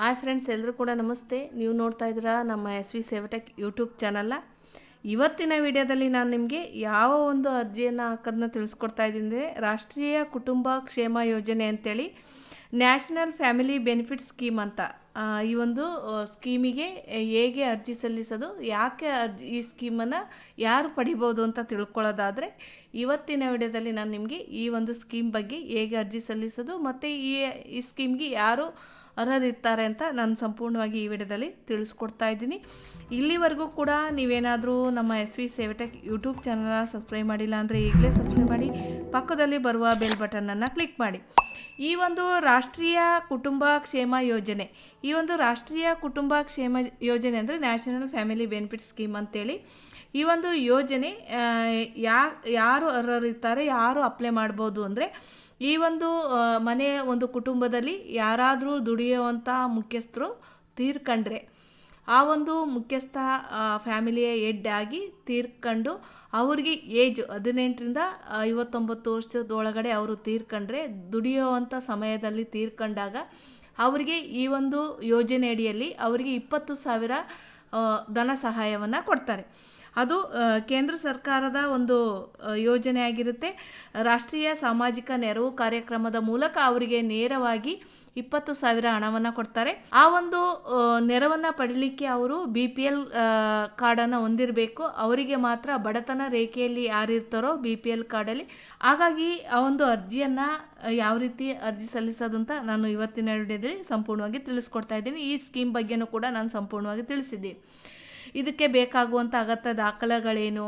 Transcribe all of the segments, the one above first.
Hi friends, ಎಲ್ಲರೂ ಕೂಡ ನಮಸ್ತೆ. ನೀವು ನೋಡ್ತಾ ಇದ್ದೀರಾ ನಮ್ಮ SV ಸೇವಟೆಕ್ ಯೂಟ್ಯೂಬ್ ಚಾನಲ್ನ. ಇವತ್ತಿನ ವಿಡಿಯೋದಲ್ಲಿ ನಾನು ನಿಮಗೆ ಯಾವ ಒಂದು ಅರ್ಜಿಯನ್ನು ಹಾಕೋದನ್ನ ತಿಳಿಸ್ಕೊಡ್ತಾ ಇದ್ದೀನಿ ಅಂದರೆ, ರಾಷ್ಟ್ರೀಯ ಕುಟುಂಬ ಕ್ಷೇಮ ಯೋಜನೆ ಅಂತೇಳಿ ನ್ಯಾಷನಲ್ ಫ್ಯಾಮಿಲಿ ಬೆನಿಫಿಟ್ ಸ್ಕೀಮ್ ಅಂತ. ಈ ಒಂದು ಸ್ಕೀಮಿಗೆ ಹೇಗೆ ಅರ್ಜಿ ಸಲ್ಲಿಸೋದು, ಯಾಕೆ ಈ ಸ್ಕೀಮನ್ನು ಯಾರು ಪಡಿಬೋದು ಅಂತ ತಿಳ್ಕೊಳ್ಳೋದಾದರೆ, ಇವತ್ತಿನ ವಿಡಿಯೋದಲ್ಲಿ ನಾನು ನಿಮಗೆ ಈ ಒಂದು ಸ್ಕೀಮ್ ಬಗ್ಗೆ ಹೇಗೆ ಅರ್ಜಿ ಸಲ್ಲಿಸೋದು ಮತ್ತು ಈ ಸ್ಕೀಮ್ಗೆ ಯಾರು ಅರ್ಹರಿರ್ತಾರೆ ಅಂತ ನಾನು ಸಂಪೂರ್ಣವಾಗಿ ಈ ವಿಡಿಯೋದಲ್ಲಿ ತಿಳಿಸ್ಕೊಡ್ತಾ ಇದ್ದೀನಿ. ಇಲ್ಲಿವರೆಗೂ ಕೂಡ ನೀವೇನಾದರೂ ನಮ್ಮ SV ಸೇವಟೆಕ್ ಯೂಟ್ಯೂಬ್ ಚಾನಲ್ನ ಸಬ್ಸ್ಕ್ರೈಬ್ ಮಾಡಿಲ್ಲ ಅಂದರೆ ಈಗಲೇ ಸಬ್ಸ್ಕ್ರೈಬ್ ಮಾಡಿ, ಪಕ್ಕದಲ್ಲಿ ಬರುವ ಬೆಲ್ ಬಟನನ್ನು ಕ್ಲಿಕ್ ಮಾಡಿ. ಈ ಒಂದು ರಾಷ್ಟ್ರೀಯ ಕುಟುಂಬ ಕ್ಷೇಮ ಯೋಜನೆ, ಈ ಒಂದು ರಾಷ್ಟ್ರೀಯ ಕುಟುಂಬ ಕ್ಷೇಮ ಯೋಜನೆ ಅಂದರೆ ನ್ಯಾಷನಲ್ ಫ್ಯಾಮಿಲಿ ಬೆನಿಫಿಟ್ ಸ್ಕೀಮ್ ಅಂತೇಳಿ ಈ ಒಂದು ಯೋಜನೆ ಯಾರು ಅರ್ಹರಿರ್ತಾರೆ, ಯಾರು ಅಪ್ಲೈ ಮಾಡ್ಬೋದು ಅಂದರೆ, ಈ ಒಂದು ಮನೆಯ ಒಂದು ಕುಟುಂಬದಲ್ಲಿ ಯಾರಾದರೂ ದುಡಿಯುವಂಥ ಮುಖ್ಯಸ್ಥರು ತೀರ್ಕೊಂಡ್ರೆ, ಆ ಒಂದು ಮುಖ್ಯಸ್ಥ ಫ್ಯಾಮಿಲಿಯ ಹೆಡ್ ಆಗಿ ತೀರ್ಕೊಂಡು ಅವ್ರಿಗೆ ಏಜ್ 18ರಿಂದ 59 ವರ್ಷದೊಳಗಡೆ ಅವರು ತೀರ್ಕೊಂಡ್ರೆ, ದುಡಿಯುವಂಥ ಸಮಯದಲ್ಲಿ ತೀರ್ಕೊಂಡಾಗ ಅವರಿಗೆ ಈ ಒಂದು ಯೋಜನೆ ಅಡಿಯಲ್ಲಿ ಅವರಿಗೆ 20,000 ಧನ ಸಹಾಯವನ್ನು ಕೊಡ್ತಾರೆ. ಅದು ಕೇಂದ್ರ ಸರ್ಕಾರದ ಒಂದು ಯೋಜನೆ ಆಗಿರುತ್ತೆ. ರಾಷ್ಟ್ರೀಯ ಸಾಮಾಜಿಕ ನೆರವು ಕಾರ್ಯಕ್ರಮದ ಮೂಲಕ ಅವರಿಗೆ ನೇರವಾಗಿ 20,000 ಹಣವನ್ನು ಕೊಡ್ತಾರೆ. ಆ ಒಂದು ನೆರವನ್ನು ಪಡೀಲಿಕ್ಕೆ ಅವರು BPL ಕಾರ್ಡನ್ನು ಹೊಂದಿರಬೇಕು. ಅವರಿಗೆ ಮಾತ್ರ ಬಡತನ ರೇಖೆಯಲ್ಲಿ ಯಾರಿರ್ತಾರೋ BPL ಕಾರ್ಡಲ್ಲಿ. ಹಾಗಾಗಿ ಆ ಒಂದು ಅರ್ಜಿಯನ್ನು ಯಾವ ರೀತಿ ಅರ್ಜಿ ಸಲ್ಲಿಸೋದು ಅಂತ ನಾನು ಇವತ್ತಿನ ವಿಡಿಯೋದಲ್ಲಿ ಸಂಪೂರ್ಣವಾಗಿ ತಿಳಿಸ್ಕೊಡ್ತಾ ಇದ್ದೀನಿ. ಈ ಸ್ಕೀಮ್ ಬಗ್ಗೆನೂ ಕೂಡ ನಾನು ಸಂಪೂರ್ಣವಾಗಿ ತಿಳಿಸಿದ್ದೀನಿ. ಇದಕ್ಕೆ ಬೇಕಾಗುವಂಥ ಅಗತ್ಯ ದಾಖಲೆಗಳೇನು,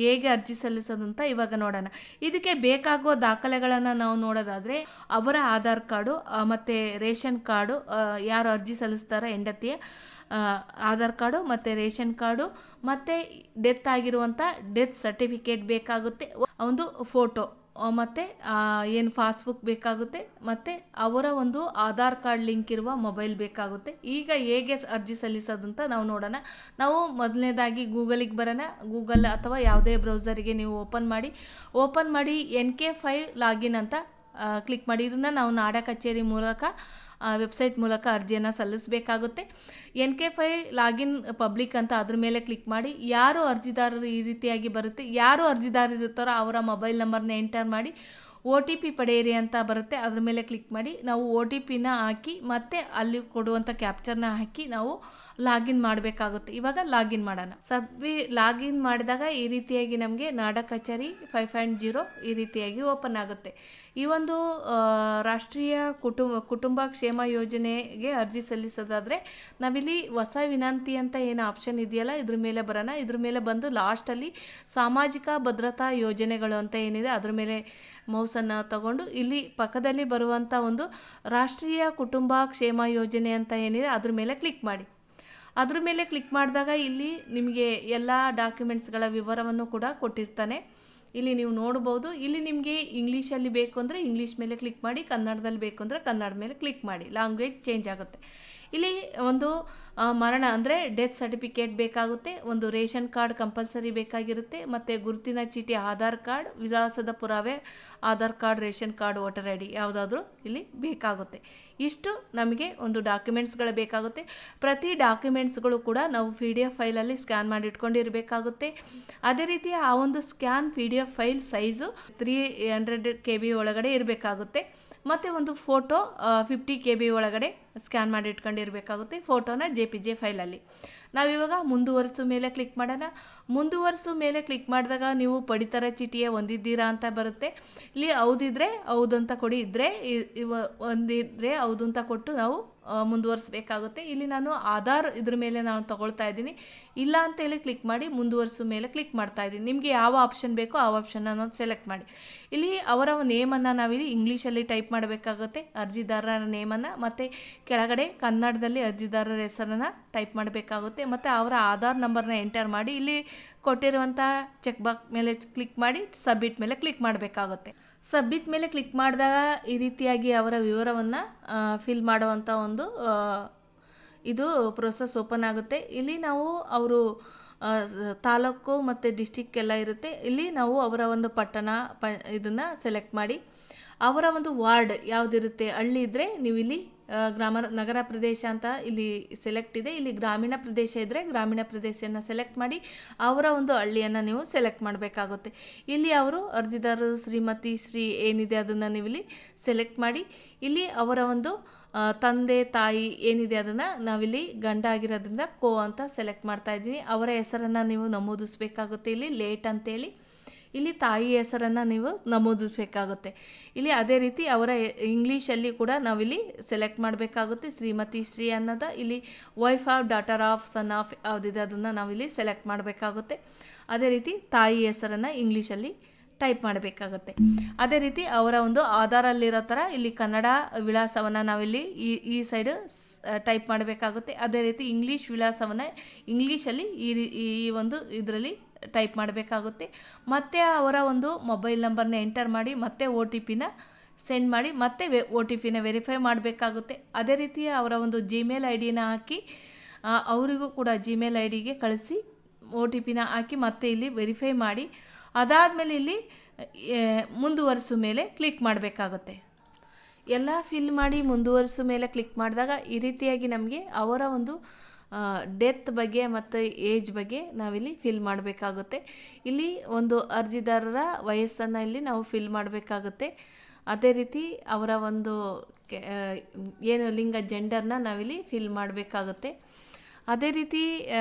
ಹೇಗೆ ಅರ್ಜಿ ಸಲ್ಲಿಸೋದು ಅಂತ ಇವಾಗ ನೋಡೋಣ. ಇದಕ್ಕೆ ಬೇಕಾಗುವ ದಾಖಲೆಗಳನ್ನು ನಾವು ನೋಡೋದಾದರೆ, ಅವರ ಆಧಾರ್ ಕಾರ್ಡು ಮತ್ತು ರೇಷನ್ ಕಾರ್ಡು, ಯಾರು ಅರ್ಜಿ ಸಲ್ಲಿಸ್ತಾರೋ ಹೆಂಡತಿಯ ಆಧಾರ್ ಕಾರ್ಡು ಮತ್ತು ರೇಷನ್ ಕಾರ್ಡು, ಮತ್ತು ಡೆತ್ ಆಗಿರುವಂಥ ಡೆತ್ ಸರ್ಟಿಫಿಕೇಟ್ ಬೇಕಾಗುತ್ತೆ, ಒಂದು ಫೋಟೋ ಮತ್ತು ಏನು ಪಾಸ್ಬುಕ್ ಬೇಕಾಗುತ್ತೆ, ಮತ್ತು ಅವರ ಒಂದು ಆಧಾರ್ ಕಾರ್ಡ್ ಲಿಂಕ್ ಇರುವ ಮೊಬೈಲ್ ಬೇಕಾಗುತ್ತೆ. ಈಗ ಹೇಗೆ ಅರ್ಜಿ ಸಲ್ಲಿಸೋದು ಅಂತ ನಾವು ನೋಡೋಣ. ನಾವು ಮೊದಲನೇದಾಗಿ ಗೂಗಲಿಗೆ ಬರೋಣ. ಗೂಗಲ್ ಅಥವಾ ಯಾವುದೇ ಬ್ರೌಸರಿಗೆ ನೀವು ಓಪನ್ ಮಾಡಿ NK5 ಲಾಗಿನ್ ಅಂತ ಕ್ಲಿಕ್ ಮಾಡಿ. ಇದನ್ನು ನಾವು ನಾಡ ಕಚೇರಿ ಮೂಲಕ ವೆಬ್ಸೈಟ್ ಮೂಲಕ ಅರ್ಜಿಯನ್ನು ಸಲ್ಲಿಸಬೇಕಾಗುತ್ತೆ. NK5 ಲಾಗಿನ್ ಪಬ್ಲಿಕ್ ಅಂತ ಅದ್ರ ಮೇಲೆ ಕ್ಲಿಕ್ ಮಾಡಿ. ಯಾರು ಅರ್ಜಿದಾರರು ಈ ರೀತಿಯಾಗಿ ಬರುತ್ತೆ, ಯಾರು ಅರ್ಜಿದಾರರು ಇರ್ತಾರೋ ಅವರ ಮೊಬೈಲ್ ನಂಬರ್ನ ಎಂಟರ್ ಮಾಡಿ OTP ಪಡೆಯಿರಿ ಅಂತ ಬರುತ್ತೆ. ಅದ್ರ ಮೇಲೆ ಕ್ಲಿಕ್ ಮಾಡಿ ನಾವು OTPನ ಹಾಕಿ ಮತ್ತು ಅಲ್ಲಿ ಕೊಡುವಂಥ ಕ್ಯಾಪ್ಚರ್ನ ಹಾಕಿ ನಾವು ಲಾಗಿನ್ ಮಾಡಬೇಕಾಗುತ್ತೆ. ಇವಾಗ ಲಾಗಿನ್ ಮಾಡೋಣ. ಲಾಗಿನ್ ಮಾಡಿದಾಗ ಈ ರೀತಿಯಾಗಿ ನಮಗೆ ನಾಡ ಕಚೇರಿ 5.0 ಈ ರೀತಿಯಾಗಿ ಓಪನ್ ಆಗುತ್ತೆ. ಈ ಒಂದು ರಾಷ್ಟ್ರೀಯ ಕುಟುಂಬ ಕ್ಷೇಮ ಯೋಜನೆಗೆ ಅರ್ಜಿ ಸಲ್ಲಿಸೋದಾದರೆ, ನಾವಿಲ್ಲಿ ಹೊಸ ವಿನಂತಿ ಅಂತ ಏನು ಆಪ್ಷನ್ ಇದೆಯಲ್ಲ, ಇದ್ರ ಮೇಲೆ ಬರೋಣ. ಇದ್ರ ಮೇಲೆ ಬಂದು ಲಾಸ್ಟಲ್ಲಿ ಸಾಮಾಜಿಕ ಭದ್ರತಾ ಯೋಜನೆಗಳು ಅಂತ ಏನಿದೆ ಅದ್ರ ಮೇಲೆ ಮೌಸನ್ನು ತಗೊಂಡು ಇಲ್ಲಿ ಪಕ್ಕದಲ್ಲಿ ಬರುವಂಥ ಒಂದು ರಾಷ್ಟ್ರೀಯ ಕುಟುಂಬ ಕ್ಷೇಮ ಯೋಜನೆ ಅಂತ ಏನಿದೆ ಅದ್ರ ಮೇಲೆ ಕ್ಲಿಕ್ ಮಾಡಿ. ಅದ್ರ ಮೇಲೆ ಕ್ಲಿಕ್ ಮಾಡಿದಾಗ ಇಲ್ಲಿ ನಿಮಗೆ ಎಲ್ಲ ಡಾಕ್ಯುಮೆಂಟ್ಸ್ಗಳ ವಿವರವನ್ನು ಕೂಡ ಕೊಟ್ಟಿರ್ತಾನೆ. ಇಲ್ಲಿ ನೀವು ನೋಡ್ಬೋದು. ಇಲ್ಲಿ ನಿಮಗೆ ಇಂಗ್ಲೀಷಲ್ಲಿ ಬೇಕು ಅಂದರೆ ಇಂಗ್ಲೀಷ್ ಮೇಲೆ ಕ್ಲಿಕ್ ಮಾಡಿ, ಕನ್ನಡದಲ್ಲಿ ಬೇಕು ಅಂದರೆ ಕನ್ನಡ ಮೇಲೆ ಕ್ಲಿಕ್ ಮಾಡಿ. ಲ್ಯಾಂಗ್ವೇಜ್ ಚೇಂಜ್ ಆಗುತ್ತೆ. ಇಲ್ಲಿ ಒಂದು ಮರಣ ಅಂದರೆ ಡೆತ್ ಸರ್ಟಿಫಿಕೇಟ್ ಬೇಕಾಗುತ್ತೆ, ಒಂದು ರೇಷನ್ ಕಾರ್ಡ್ ಕಂಪಲ್ಸರಿ ಬೇಕಾಗಿರುತ್ತೆ, ಮತ್ತು ಗುರುತಿನ ಚೀಟಿ, ಆಧಾರ್ ಕಾರ್ಡ್, ವಿಳಾಸದ ಪುರಾವೆ, Aadhaar card, ration card, voter ID ಯಾವುದಾದ್ರೂ ಇಲ್ಲಿ ಬೇಕಾಗುತ್ತೆ. ಇಷ್ಟು ನಮಗೆ ಒಂದು ಡಾಕ್ಯುಮೆಂಟ್ಸ್ಗಳು ಬೇಕಾಗುತ್ತೆ. ಪ್ರತಿ ಡಾಕ್ಯುಮೆಂಟ್ಸ್ಗಳು ಕೂಡ ನಾವು PDF ಫೈಲಲ್ಲಿ ಸ್ಕ್ಯಾನ್ ಮಾಡಿ ಇಟ್ಕೊಂಡಿರಬೇಕಾಗುತ್ತೆ. ಅದೇ ರೀತಿ ಆ ಒಂದು scan PDF file size 300 KB ಒಳಗಡೆ ಇರಬೇಕಾಗುತ್ತೆ. ಮತ್ತು ಒಂದು ಫೋಟೋ 50 KB ಒಳಗಡೆ ಸ್ಕ್ಯಾನ್ ಮಾಡಿ ಇಟ್ಕೊಂಡಿರಬೇಕಾಗುತ್ತೆ. ಫೋಟೋನ JPG ಫೈಲಲ್ಲಿ. ನಾವಿವಾಗ ಮುಂದುವರಿಸು ಮೇಲೆ ಕ್ಲಿಕ್ ಮಾಡೋಣ. ಮುಂದುವರಿಸು ಮೇಲೆ ಕ್ಲಿಕ್ ಮಾಡಿದಾಗ ನೀವು ಪಡಿತರ ಚೀಟಿಯ ಹೊಂದಿದ್ದೀರಾ ಅಂತ ಬರುತ್ತೆ. ಇಲ್ಲಿ ಹೌದಿದ್ರೆ ಹೌದು ಅಂತ ಕೊಡಿ, ಇದ್ದರೆ ಹೊಂದಿದ್ರೆ ಹೌದು ಅಂತ ಕೊಟ್ಟು ನಾವು ಮುಂದುವರಿಸಬೇಕಾಗುತ್ತೆ. ಇಲ್ಲಿ ನಾನು ಆಧಾರ್ ಇದ್ರ ಮೇಲೆ ನಾನು ತಗೊಳ್ತಾ ಇದ್ದೀನಿ. ಇಲ್ಲ ಅಂತೇಳಿ ಕ್ಲಿಕ್ ಮಾಡಿ ಮುಂದುವರಿಸು ಮೇಲೆ ಕ್ಲಿಕ್ ಮಾಡ್ತಾ ಇದ್ದೀನಿ. ನಿಮಗೆ ಯಾವ ಆಪ್ಷನ್ ಬೇಕೋ ಆ ಆಪ್ಷನ್ನ ನಾವು ಸೆಲೆಕ್ಟ್ ಮಾಡಿ. ಇಲ್ಲಿ ಅವರ ನೇಮನ್ನು ನಾವಿಲ್ಲಿ ಇಂಗ್ಲೀಷಲ್ಲಿ ಟೈಪ್ ಮಾಡಬೇಕಾಗುತ್ತೆ, ಅರ್ಜಿದಾರರ ನೇಮನ್ನು, ಮತ್ತು ಕೆಳಗಡೆ ಕನ್ನಡದಲ್ಲಿ ಅರ್ಜಿದಾರರ ಹೆಸರನ್ನು ಟೈಪ್ ಮಾಡಬೇಕಾಗುತ್ತೆ, ಮತ್ತು ಅವರ ಆಧಾರ್ ನಂಬರ್ನ ಎಂಟರ್ ಮಾಡಿ ಇಲ್ಲಿ ಕೊಟ್ಟಿರುವಂಥ ಚೆಕ್ ಬಾಕ್ಸ್ ಮೇಲೆ ಕ್ಲಿಕ್ ಮಾಡಿ ಸಬ್ಮಿಟ್ ಮೇಲೆ ಕ್ಲಿಕ್ ಮಾಡಬೇಕಾಗುತ್ತೆ. ಸಬ್ಮಿಟ್ ಮೇಲೆ ಕ್ಲಿಕ್ ಮಾಡಿದಾಗ ಈ ರೀತಿಯಾಗಿ ಅವರ ವಿವರವನ್ನು ಫಿಲ್ ಮಾಡುವಂಥ ಒಂದು ಇದು ಪ್ರೋಸೆಸ್ ಓಪನ್ ಆಗುತ್ತೆ. ಇಲ್ಲಿ ನಾವು ಅವರು ತಾಲೂಕು ಮತ್ತು ಡಿಸ್ಟಿಕ್ ಎಲ್ಲ ಇರುತ್ತೆ. ಇಲ್ಲಿ ನಾವು ಅವರ ಒಂದು ಪಟ್ಟಣ ಇದನ್ನು ಸೆಲೆಕ್ಟ್ ಮಾಡಿ ಅವರ ಒಂದು ವಾರ್ಡ್ ಯಾವುದಿರುತ್ತೆ, ಹಳ್ಳಿ ಇದ್ದರೆ ನೀವು ಇಲ್ಲಿ ನಗರ ಪ್ರದೇಶ ಅಂತ ಇಲ್ಲಿ ಸೆಲೆಕ್ಟ್ ಇದೆ. ಇಲ್ಲಿ ಗ್ರಾಮೀಣ ಪ್ರದೇಶ ಇದ್ದರೆ ಗ್ರಾಮೀಣ ಪ್ರದೇಶನ ಸೆಲೆಕ್ಟ್ ಮಾಡಿ ಅವರ ಒಂದು ಹಳ್ಳಿಯನ್ನು ನೀವು ಸೆಲೆಕ್ಟ್ ಮಾಡಬೇಕಾಗುತ್ತೆ. ಇಲ್ಲಿ ಅವರು ಅರ್ಜಿದಾರರು ಶ್ರೀಮತಿ ಶ್ರೀ ಏನಿದೆ ಅದನ್ನು ನೀವು ಇಲ್ಲಿ ಸೆಲೆಕ್ಟ್ ಮಾಡಿ ಇಲ್ಲಿ ಅವರ ಒಂದು ತಂದೆ ತಾಯಿ ಏನಿದೆ ಅದನ್ನು ನಾವಿಲ್ಲಿ ಗಂಡ ಆಗಿರೋದ್ರಿಂದ ಕೋ ಅಂತ ಸೆಲೆಕ್ಟ್ ಮಾಡ್ತಾ ಇದ್ದೀನಿ. ಅವರ ಹೆಸರನ್ನು ನೀವು ನಮೂದಿಸಬೇಕಾಗುತ್ತೆ. ಇಲ್ಲಿ ಲೇಟ್ ಅಂತೇಳಿ ಇಲ್ಲಿ ತಾಯಿ ಹೆಸರನ್ನು ನೀವು ನಮೂದಿಸಬೇಕಾಗುತ್ತೆ. ಇಲ್ಲಿ ಅದೇ ರೀತಿ ಅವರ ಇಂಗ್ಲೀಷಲ್ಲಿ ಕೂಡ ನಾವಿಲ್ಲಿ ಸೆಲೆಕ್ಟ್ ಮಾಡಬೇಕಾಗುತ್ತೆ. ಶ್ರೀಮತಿ ಶ್ರೀ ಅನ್ನೋದು ಇಲ್ಲಿ wife of daughter of son of ಯಾವುದಿದೆ ಅದನ್ನು ನಾವಿಲ್ಲಿ ಸೆಲೆಕ್ಟ್ ಮಾಡಬೇಕಾಗುತ್ತೆ. ಅದೇ ರೀತಿ ತಾಯಿ ಹೆಸರನ್ನು ಇಂಗ್ಲೀಷಲ್ಲಿ ಟೈಪ್ ಮಾಡಬೇಕಾಗುತ್ತೆ. ಅದೇ ರೀತಿ ಅವರ ಒಂದು ಆಧಾರಲ್ಲಿರೋ ಥರ ಇಲ್ಲಿ ಕನ್ನಡ ವಿಳಾಸವನ್ನು ನಾವಿಲ್ಲಿ ಈ ಸೈಡು ಟೈಪ್ ಮಾಡಬೇಕಾಗುತ್ತೆ. ಅದೇ ರೀತಿ ಇಂಗ್ಲೀಷ್ ವಿಳಾಸವನ್ನು ಇಂಗ್ಲೀಷಲ್ಲಿ ಈ ಒಂದು ಇದರಲ್ಲಿ ಟೈಪ್ ಮಾಡಬೇಕಾಗುತ್ತೆ. ಮತ್ತು ಅವರ ಒಂದು ಮೊಬೈಲ್ ನಂಬರ್ನ ಎಂಟರ್ ಮಾಡಿ ಮತ್ತೆ OTPನ ಸೆಂಡ್ ಮಾಡಿ ಮತ್ತೆ OTPನ ವೆರಿಫೈ ಮಾಡಬೇಕಾಗುತ್ತೆ. ಅದೇ ರೀತಿ ಅವರ ಒಂದು ಜಿಮೇಲ್ ID ನ ಹಾಕಿ ಅವರಿಗೂ ಕೂಡ ಜಿಮೇಲ್ IDಗೆ ಕಳಿಸಿ OTPನ ಹಾಕಿ ಮತ್ತೆ ಇಲ್ಲಿ ವೆರಿಫೈ ಮಾಡಿ ಅದಾದಮೇಲೆ ಇಲ್ಲಿ ಮುಂದುವರಿಸೋ ಮೇಲೆ ಕ್ಲಿಕ್ ಮಾಡಬೇಕಾಗುತ್ತೆ. ಎಲ್ಲ ಫಿಲ್ ಮಾಡಿ ಮುಂದುವರಿಸೋ ಮೇಲೆ ಕ್ಲಿಕ್ ಮಾಡಿದಾಗ ಈ ರೀತಿಯಾಗಿ ನಮಗೆ ಅವರ ಒಂದು ಡೆತ್ ಬಗ್ಗೆ ಮತ್ತು ಏಜ್ ಬಗ್ಗೆ ನಾವಿಲ್ಲಿ ಫಿಲ್ ಮಾಡಬೇಕಾಗುತ್ತೆ. ಇಲ್ಲಿ ಒಂದು ಅರ್ಜಿದಾರರ ವಯಸ್ಸನ್ನು ಇಲ್ಲಿ ನಾವು ಫಿಲ್ ಮಾಡಬೇಕಾಗುತ್ತೆ. ಅದೇ ರೀತಿ ಅವರ ಒಂದು ಏನು ಲಿಂಗ ಜೆಂಡರ್ನ ನಾವಿಲ್ಲಿ ಫಿಲ್ ಮಾಡಬೇಕಾಗುತ್ತೆ. ಅದೇ ರೀತಿ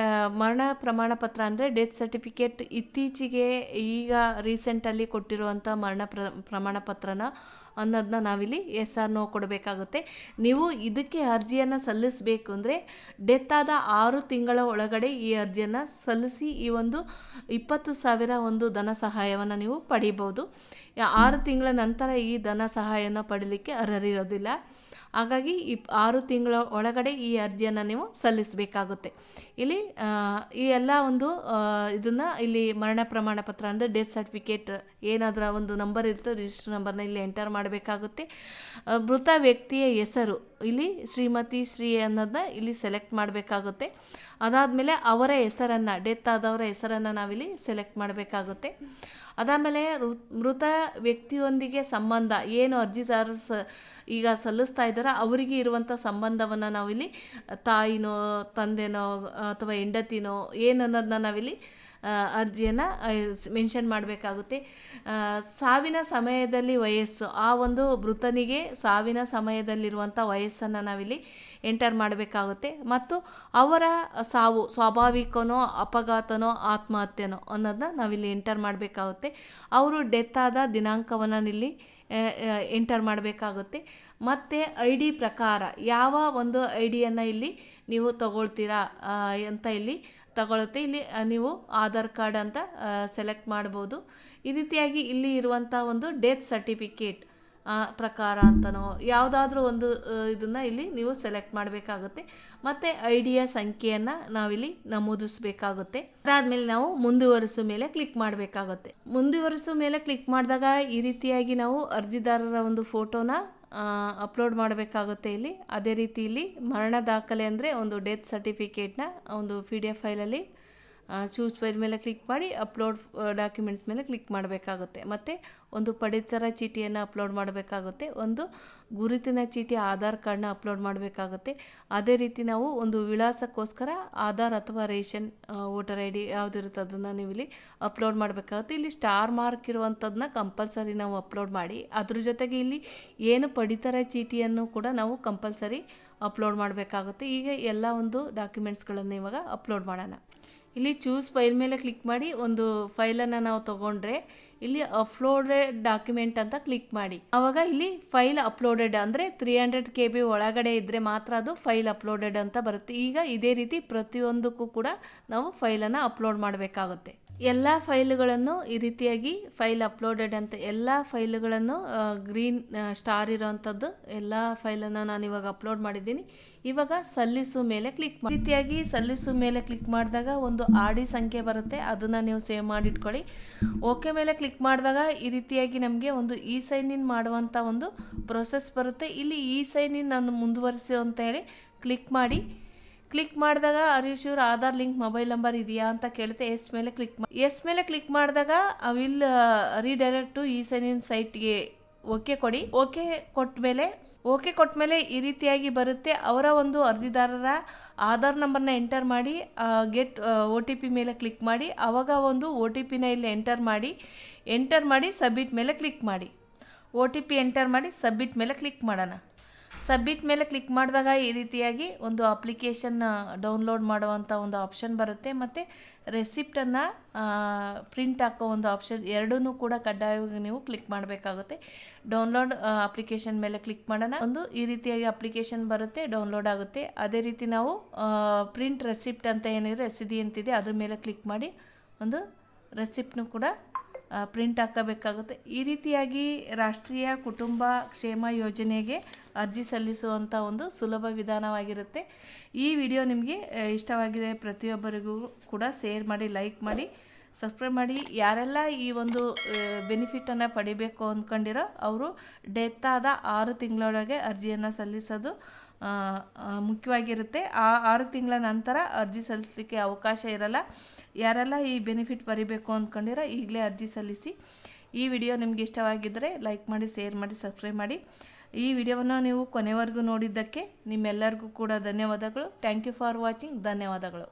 ಮರಣ ಪ್ರಮಾಣ ಪತ್ರ ಅಂದರೆ ಡೆತ್ ಸರ್ಟಿಫಿಕೇಟ್ ಇತ್ತೀಚೆಗೆ ಈಗ ರೀಸೆಂಟಲ್ಲಿ ಕೊಟ್ಟಿರುವಂಥ ಮರಣ ಪ್ರಮಾಣ ಪತ್ರನ ಅನ್ನೋದನ್ನ ನಾವಿಲ್ಲಿ ಎಸ್ ಆರ್ ನೋ ಕೊಡಬೇಕಾಗುತ್ತೆ. ನೀವು ಇದಕ್ಕೆ ಅರ್ಜಿಯನ್ನು ಸಲ್ಲಿಸಬೇಕು ಅಂದರೆ ಡೆತ್ ಆದ 6 ತಿಂಗಳ ಒಳಗಡೆ ಈ ಅರ್ಜಿಯನ್ನು ಸಲ್ಲಿಸಿ ಈ ಒಂದು 20,000 ಒಂದು ಧನ ಸಹಾಯವನ್ನು ನೀವು ಪಡಿಬೋದು. 6 ತಿಂಗಳ ನಂತರ ಈ ಧನ ಸಹಾಯನ ಪಡೀಲಿಕ್ಕೆ ಅರ್ಹರಿರೋದಿಲ್ಲ. ಹಾಗಾಗಿ 6 ತಿಂಗಳ ಒಳಗಡೆ ಈ ಅರ್ಜಿಯನ್ನು ನೀವು ಸಲ್ಲಿಸಬೇಕಾಗುತ್ತೆ. ಇಲ್ಲಿ ಈ ಎಲ್ಲ ಒಂದು ಇದನ್ನು ಇಲ್ಲಿ ಮರಣ ಪ್ರಮಾಣ ಪತ್ರ ಅಂದರೆ ಡೆತ್ ಸರ್ಟಿಫಿಕೇಟ್ ಏನಾದರೂ ಒಂದು ನಂಬರ್ ಇರುತ್ತೆ ರಿಜಿಸ್ಟರ್ ನಂಬರ್ನ ಇಲ್ಲಿ ಎಂಟರ್ ಮಾಡಬೇಕಾಗುತ್ತೆ. ಮೃತ ವ್ಯಕ್ತಿಯ ಹೆಸರು ಇಲ್ಲಿ ಶ್ರೀಮತಿ ಶ್ರೀ ಅನ್ನೋದನ್ನ ಇಲ್ಲಿ ಸೆಲೆಕ್ಟ್ ಮಾಡಬೇಕಾಗುತ್ತೆ. ಅದಾದಮೇಲೆ ಅವರ ಹೆಸರನ್ನು ಡೆತ್ ಆದವರ ಹೆಸರನ್ನು ನಾವಿಲ್ಲಿ ಸೆಲೆಕ್ಟ್ ಮಾಡಬೇಕಾಗುತ್ತೆ. ಅದಾದಮೇಲೆ ಮೃತ ವ್ಯಕ್ತಿಯೊಂದಿಗೆ ಸಂಬಂಧ ಏನು ಅರ್ಜಿದಾರರು ಈಗ ಸಲ್ಲಿಸ್ತಾ ಇದ್ದಾರೋ ಅವರಿಗೆ ಇರುವಂಥ ಸಂಬಂಧವನ್ನು ನಾವಿಲ್ಲಿ ತಾಯಿನೋ ತಂದೆನೋ ಅಥವಾ ಹೆಂಡತಿನೋ ಏನನ್ನೋದನ್ನ ನಾವಿಲ್ಲಿ ಅರ್ಜಿಯನ್ನು ಮೆನ್ಷನ್ ಮಾಡಬೇಕಾಗುತ್ತೆ. ಸಾವಿನ ಸಮಯದಲ್ಲಿ ವಯಸ್ಸು ಆ ಒಂದು ಮೃತನಿಗೆ ಸಾವಿನ ಸಮಯದಲ್ಲಿರುವಂಥ ವಯಸ್ಸನ್ನು ನಾವಿಲ್ಲಿ ಎಂಟರ್ ಮಾಡಬೇಕಾಗುತ್ತೆ. ಮತ್ತು ಅವರ ಸಾವು ಸ್ವಾಭಾವಿಕನೋ ಅಪಘಾತನೋ ಆತ್ಮಹತ್ಯೆನೋ ಅನ್ನೋದನ್ನ ನಾವಿಲ್ಲಿ ಎಂಟರ್ ಮಾಡಬೇಕಾಗುತ್ತೆ. ಅವರು ಡೆತ್ ಆದ ದಿನಾಂಕವನ್ನು ಇಲ್ಲಿ ಎಂಟರ್ ಮಾಡಬೇಕಾಗುತ್ತೆ. ಮತ್ತು ID ಪ್ರಕಾರ ಯಾವ ಒಂದು IDಯನ್ನು ಇಲ್ಲಿ ನೀವು ತಗೊಳ್ತೀರಾ ಅಂತ ಇಲ್ಲಿ ತಗೊಳುತ್ತೆ. ಇಲ್ಲಿ ನೀವು ಆಧಾರ್ ಕಾರ್ಡ್ ಅಂತ ಸೆಲೆಕ್ಟ್ ಮಾಡ್ಬೋದು. ಈ ರೀತಿಯಾಗಿ ಇಲ್ಲಿ ಇರುವಂಥ ಒಂದು ಡೆತ್ ಸರ್ಟಿಫಿಕೇಟ್ ಪ್ರಕಾರ ಅಂತನೋ ಯಾವುದಾದ್ರೂ ಒಂದು ಇದನ್ನು ಇಲ್ಲಿ ನೀವು ಸೆಲೆಕ್ಟ್ ಮಾಡಬೇಕಾಗುತ್ತೆ. ಮತ್ತು IDಯ ಸಂಖ್ಯೆಯನ್ನು ನಾವಿಲ್ಲಿ ನಮೂದಿಸಬೇಕಾಗುತ್ತೆ. ಅದಾದಮೇಲೆ ನಾವು ಮುಂದುವರಿಸೋ ಮೇಲೆ ಕ್ಲಿಕ್ ಮಾಡಬೇಕಾಗುತ್ತೆ. ಮುಂದುವರಿಸೋ ಮೇಲೆ ಕ್ಲಿಕ್ ಮಾಡಿದಾಗ ಈ ರೀತಿಯಾಗಿ ನಾವು ಅರ್ಜಿದಾರರ ಒಂದು ಫೋಟೋನ ಅಪ್ಲೋಡ್ ಮಾಡಬೇಕಾಗುತ್ತೆ ಇಲ್ಲಿ. ಅದೇ ರೀತಿ ಇಲ್ಲಿ ಮರಣ ದಾಖಲೆ ಅಂದರೆ ಒಂದು ಡೆತ್ ಸರ್ಟಿಫಿಕೇಟ್ನ ಒಂದು PDF ಫೈಲಲ್ಲಿ ಚೂಸ್ ಫೈಲ್ ಮೇಲೆ ಕ್ಲಿಕ್ ಮಾಡಿ ಅಪ್ಲೋಡ್ ಡಾಕ್ಯುಮೆಂಟ್ಸ್ ಮೇಲೆ ಕ್ಲಿಕ್ ಮಾಡಬೇಕಾಗುತ್ತೆ. ಮತ್ತು ಒಂದು ಪಡಿತರ ಚೀಟಿಯನ್ನು ಅಪ್ಲೋಡ್ ಮಾಡಬೇಕಾಗುತ್ತೆ. ಒಂದು ಗುರುತಿನ ಚೀಟಿ ಆಧಾರ್ ಕಾರ್ಡ್ನ ಅಪ್ಲೋಡ್ ಮಾಡಬೇಕಾಗುತ್ತೆ. ಅದೇ ರೀತಿ ನಾವು ಒಂದು ವಿಳಾಸಕ್ಕೋಸ್ಕರ ಆಧಾರ್ ಅಥವಾ ರೇಷನ್ ವೋಟರ್ ID ಯಾವುದಿರುತ್ತೆ ಅದನ್ನು ನೀವು ಇಲ್ಲಿ ಅಪ್ಲೋಡ್ ಮಾಡಬೇಕಾಗುತ್ತೆ. ಇಲ್ಲಿ ಸ್ಟಾರ್ ಮಾರ್ಕ್ ಇರುವಂಥದ್ದನ್ನ ಕಂಪಲ್ಸರಿ ನಾವು ಅಪ್ಲೋಡ್ ಮಾಡಿ ಅದ್ರ ಜೊತೆಗೆ ಇಲ್ಲಿ ಏನು ಪಡಿತರ ಚೀಟಿಯನ್ನು ಕೂಡ ನಾವು ಕಂಪಲ್ಸರಿ ಅಪ್ಲೋಡ್ ಮಾಡಬೇಕಾಗುತ್ತೆ. ಈಗ ಎಲ್ಲ ಒಂದು ಡಾಕ್ಯುಮೆಂಟ್ಸ್ಗಳನ್ನು ಇವಾಗ ಅಪ್ಲೋಡ್ ಮಾಡೋಣ. ಇಲ್ಲಿ ಚೂಸ್ ಫೈಲ್ ಮೇಲೆ ಕ್ಲಿಕ್ ಮಾಡಿ ಒಂದು ಫೈಲನ್ನು ನಾವು ತೊಗೊಂಡ್ರೆ ಇಲ್ಲಿ ಅಪ್ಲೋಡೆಡ್ ಡಾಕ್ಯುಮೆಂಟ್ ಅಂತ ಕ್ಲಿಕ್ ಮಾಡಿ. ಆವಾಗ ಇಲ್ಲಿ ಫೈಲ್ ಅಪ್ಲೋಡೆಡ್ ಅಂದರೆ 300 KB ಒಳಗಡೆ ಇದ್ದರೆ ಮಾತ್ರ ಅದು ಫೈಲ್ ಅಪ್ಲೋಡೆಡ್ ಅಂತ ಬರುತ್ತೆ. ಈಗ ಇದೇ ರೀತಿ ಪ್ರತಿಯೊಂದಕ್ಕೂ ಕೂಡ ನಾವು ಫೈಲನ್ನು ಅಪ್ಲೋಡ್ ಮಾಡಬೇಕಾಗುತ್ತೆ. ಎಲ್ಲ ಫೈಲುಗಳನ್ನು ಈ ರೀತಿಯಾಗಿ ಫೈಲ್ ಅಪ್ಲೋಡೆಡ್ ಅಂತ ಎಲ್ಲ ಫೈಲುಗಳನ್ನು ಗ್ರೀನ್ ಸ್ಟಾರ್ ಇರೋವಂಥದ್ದು ಎಲ್ಲ ಫೈಲನ್ನು ನಾನು ಇವಾಗ ಅಪ್ಲೋಡ್ ಮಾಡಿದ್ದೀನಿ. ಇವಾಗ ಸಲ್ಲಿಸು ಮೇಲೆ ಕ್ಲಿಕ್ ಮಾಡಿ. ಈ ರೀತಿಯಾಗಿ ಸಲ್ಲಿಸು ಮೇಲೆ ಕ್ಲಿಕ್ ಮಾಡಿದಾಗ ಒಂದು RD ಸಂಖ್ಯೆ ಬರುತ್ತೆ, ಅದನ್ನು ನೀವು ಸೇವ್ ಮಾಡಿಟ್ಕೊಳ್ಳಿ. ಓಕೆ ಮೇಲೆ ಕ್ಲಿಕ್ ಮಾಡಿದಾಗ ಈ ರೀತಿಯಾಗಿ ನಮಗೆ ಒಂದು ಸೈನ್ ಇನ್ ಮಾಡುವಂಥ ಒಂದು ಪ್ರೊಸೆಸ್ ಬರುತ್ತೆ. ಇಲ್ಲಿ ಸೈನ್ ಇನ್ ನಾನು ಮುಂದುವರಿಸಿ ಅಂತ ಹೇಳಿ ಕ್ಲಿಕ್ ಮಾಡಿ. ಕ್ಲಿಕ್ ಮಾಡಿದಾಗ sure Aadhaar link mobile number ಇದೆಯಾ ಅಂತ ಕೇಳುತ್ತೆ. ಎಸ್ ಮೇಲೆ ಕ್ಲಿಕ್ ಮಾಡಿ. ಎಸ್ ಮೇಲೆ ಕ್ಲಿಕ್ ಮಾಡಿದಾಗ will redirect to sign in ಸೈಟ್ಗೆ ಓಕೆ ಕೊಡಿ. ಓಕೆ ಕೊಟ್ಟ ಮೇಲೆ ಓಕೆ ಕೊಟ್ಟ ಮೇಲೆ ಈ ರೀತಿಯಾಗಿ ಬರುತ್ತೆ. ಅವರ ಒಂದು ಅರ್ಜಿದಾರರ ಆಧಾರ್ ನಂಬರ್ನ ಎಂಟರ್ ಮಾಡಿ ಗೆಟ್ OTP ಮೇಲೆ ಕ್ಲಿಕ್ ಮಾಡಿ, ಆವಾಗ ಒಂದು OTP ಇಲ್ಲಿ ಎಂಟರ್ ಮಾಡಿ ಸಬ್ಮಿಟ್ ಮೇಲೆ ಕ್ಲಿಕ್ ಮಾಡಿ. OTP ಎಂಟರ್ ಮಾಡಿ ಸಬ್ಮಿಟ್ ಮೇಲೆ ಕ್ಲಿಕ್ ಮಾಡೋಣ. ಸಬ್ಮಿಟ್ ಮೇಲೆ ಕ್ಲಿಕ್ ಮಾಡಿದಾಗ ಈ ರೀತಿಯಾಗಿ ಒಂದು ಅಪ್ಲಿಕೇಶನ್ ಡೌನ್ಲೋಡ್ ಮಾಡುವಂಥ ಒಂದು ಆಪ್ಷನ್ ಬರುತ್ತೆ, ಮತ್ತು ರೆಸಿಪ್ಟನ್ನು ಪ್ರಿಂಟ್ ಹಾಕೋ ಒಂದು ಆಪ್ಷನ್ ಎರಡೂ ಕೂಡ ಕಡ್ಡಾಯವಾಗಿ ನೀವು ಕ್ಲಿಕ್ ಮಾಡಬೇಕಾಗುತ್ತೆ. ಡೌನ್ಲೋಡ್ ಅಪ್ಲಿಕೇಶನ್ ಮೇಲೆ ಕ್ಲಿಕ್ ಮಾಡೋಣ. ಒಂದು ಈ ರೀತಿಯಾಗಿ ಅಪ್ಲಿಕೇಶನ್ ಬರುತ್ತೆ, ಡೌನ್ಲೋಡ್ ಆಗುತ್ತೆ. ಅದೇ ರೀತಿ ನಾವು ಪ್ರಿಂಟ್ ರೆಸಿಪ್ಟ್ ಅಂತ ಏನಿದೆ, ರಸೀದಿ ಅಂತಿದೆ, ಅದ್ರ ಮೇಲೆ ಕ್ಲಿಕ್ ಮಾಡಿ ಒಂದು ರೆಸಿಪ್ಟ್ನು ಕೂಡ ಪ್ರಿಂಟ್ ಹಾಕಬೇಕಾಗುತ್ತೆ. ಈ ರೀತಿಯಾಗಿ ರಾಷ್ಟ್ರೀಯ ಕುಟುಂಬ ಕ್ಷೇಮ ಯೋಜನೆಗೆ ಅರ್ಜಿ ಸಲ್ಲಿಸುವಂಥ ಒಂದು ಸುಲಭ ವಿಧಾನವಾಗಿರುತ್ತೆ. ಈ ವಿಡಿಯೋ ನಿಮಗೆ ಇಷ್ಟವಾಗಿದೆ, ಪ್ರತಿಯೊಬ್ಬರಿಗೂ ಕೂಡ ಶೇರ್ ಮಾಡಿ, ಲೈಕ್ ಮಾಡಿ, ಸಬ್ಸ್ಕ್ರೈಬ್ ಮಾಡಿ. ಯಾರೆಲ್ಲ ಈ ಒಂದು ಬೆನಿಫಿಟನ್ನು ಪಡಿಬೇಕು ಅಂದ್ಕೊಂಡಿರೋ ಅವರು ಡೆತ್ ಆದ 6 ತಿಂಗಳೊಳಗೆ ಅರ್ಜಿಯನ್ನು ಸಲ್ಲಿಸೋದು ಮುಖ್ಯವಾಗಿರುತ್ತೆ. ಆ 6 ತಿಂಗಳ ನಂತರ ಅರ್ಜಿ ಸಲ್ಲಿಸಲಿಕ್ಕೆ ಅವಕಾಶ ಇರಲ್ಲ. ಯಾರೆಲ್ಲ ಈ ಬೆನಿಫಿಟ್ ಪಡಿಬೇಕು ಅಂದ್ಕೊಂಡಿರೋ ಈಗಲೇ ಅರ್ಜಿ ಸಲ್ಲಿಸಿ. ಈ ವಿಡಿಯೋ ನಿಮಗೆ ಇಷ್ಟವಾಗಿದ್ದರೆ ಲೈಕ್ ಮಾಡಿ, ಶೇರ್ ಮಾಡಿ, ಸಬ್ಸ್ಕ್ರೈಬ್ ಮಾಡಿ. ಈ ವಿಡಿಯೋವನ್ನು ನೀವು ಕೊನೆವರೆಗೂ ನೋಡಿದ್ದಕ್ಕೆ ನಿಮ್ಮೆಲ್ಲರಿಗೂ ಕೂಡ ಧನ್ಯವಾದಗಳು. Thank you for watching. ಧನ್ಯವಾದಗಳು.